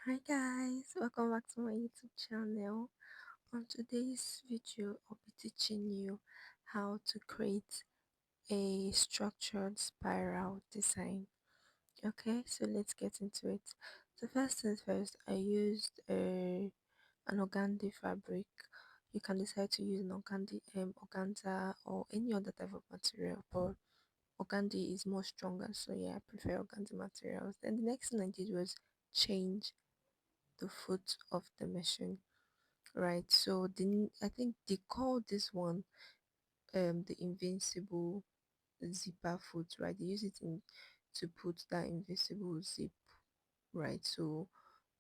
Hi guys, welcome back to my YouTube channel. On today's video, I'll be teaching you how to create a structured spiral design. Okay, so let's get into it. So first things first, I used an organdy fabric. You can decide to use an organza or any other type of material, but organdy is more stronger, so yeah, I prefer organdy materials. Then the next thing I did was change the foot of the machine, right? So I think they call this one the invincible zipper foot, right? They use it in to put that invisible zip, right? So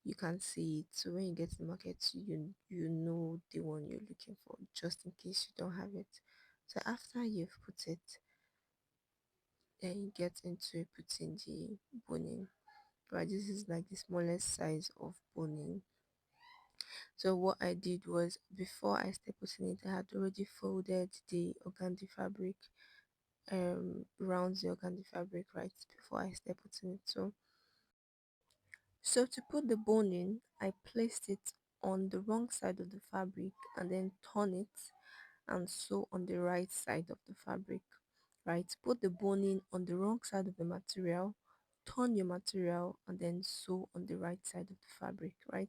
you can see it. So when you get to the market, you know the one you're looking for, just in case you don't have it. So after you've put it, then you get into putting the boning, right? This is like the smallest size of boning. So what I did was, before I started putting it, I had already folded the organdy fabric, around the organdy fabric, right, before I started putting it. So to put the bone in, I placed it on the wrong side of the fabric and then turn it and sew on the right side of the fabric, right? Put the boning on the wrong side of the material, turn your material and then sew on the right side of the fabric, right?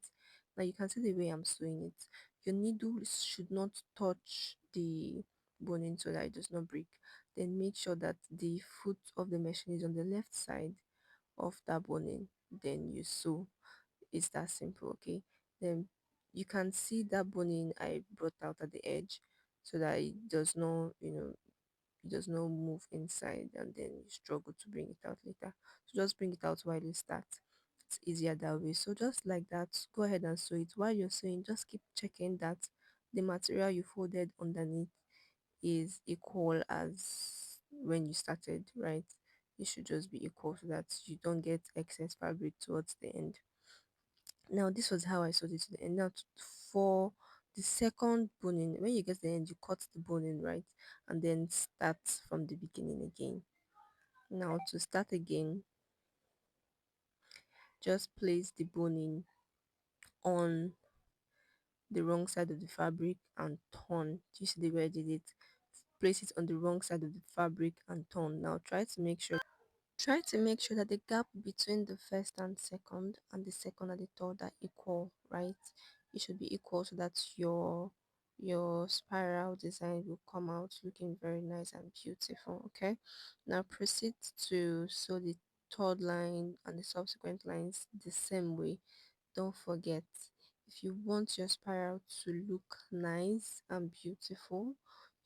Now you can see the way I'm sewing it. Your needle should not touch the boning so that it does not break. Then make sure that the foot of the machine is on the left side of that boning. Then you sew. It's that simple, okay? Then you can see that boning I brought out at the edge so that it does not, it does not move inside and then you struggle to bring it out later. So just bring it out while you start. It's easier that way. So just like that, go ahead and sew it. While you're sewing, just keep checking that the material you folded underneath is equal as when you started, right? It should just be equal so that you don't get excess fabric towards the end. Now this was how I sewed it to the end. Now for the second boning, when you get to the end, you cut the boning, right, and then start from the beginning again. Now to start again, just place the boning on the wrong side of the fabric and turn. Do you see the way I did it? Place it on the wrong side of the fabric and turn. Now try to make sure that the gap between the first and the second and the third are equal, right? It should be equal so that your spiral design will come out looking very nice and beautiful. Okay, now proceed to sew the third line and the subsequent lines the same way. Don't forget, if you want your spiral to look nice and beautiful,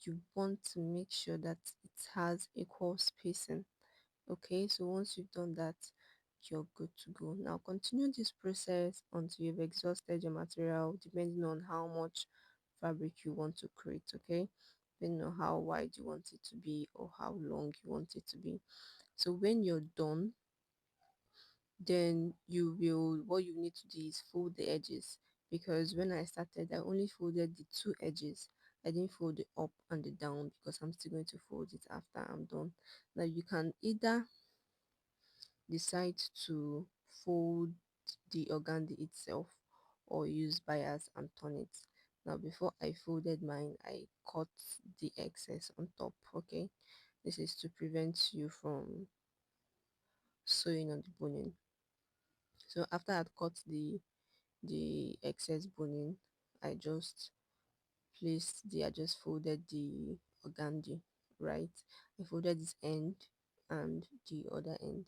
you want to make sure that it has equal spacing. Okay, so once you've done that, you're good to go. Now continue this process until you've exhausted your material, depending on how much fabric you want to create. Okay, depending on how wide you want it to be or how long you want it to be. So when you're done, then what you need to do is fold the edges, because when I started I only folded the two edges. I didn't fold the up and the down because I'm still going to fold it after I'm done. Now you can either decide to fold the organdy itself or use bias and turn it. Now before I folded mine, I cut the excess on top. Okay, this is to prevent you from sewing on the boning. So after I'd cut the excess boning, I just folded the organdy, right? I folded this end and the other end,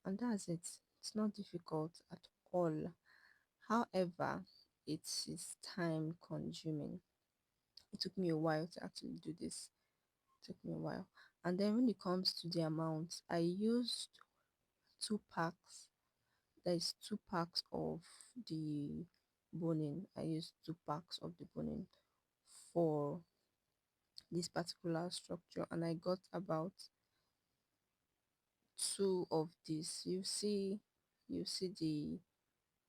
and that's it. It's not difficult at all. However, it is time consuming. It took me a while to actually do this. It took me a while. And then when it comes to the amount, I used two packs. There's two packs of the boning. I used two packs of the boning for this particular structure, and I got about two of this. You see the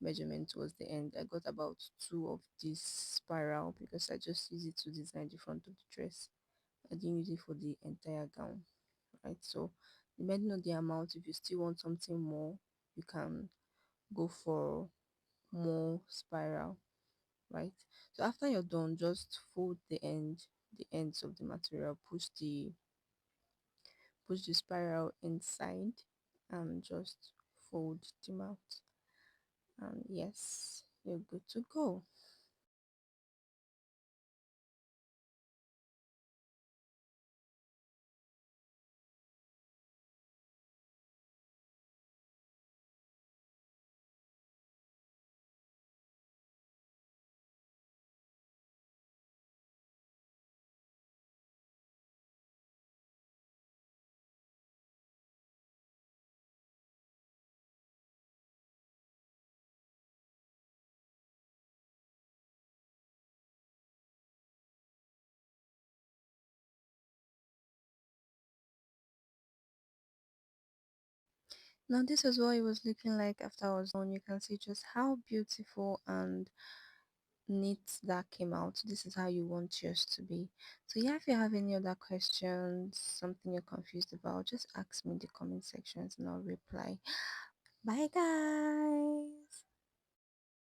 measurement towards the end. I got about two of this spiral because I just use it to design the front of the dress. I didn't use it for the entire gown, right? So depending on the amount, if you still want something more, you can go for more spiral, right? So after you're done, just fold the ends of the material, push the spiral inside and just fold them out, and yes, you're good to go. Now this is what it was looking like after I was done. You can see just how beautiful and neat that came out. This is how you want yours to be. So yeah, if you have any other questions, something you're confused about, just ask me in the comment sections and I'll reply. Bye guys.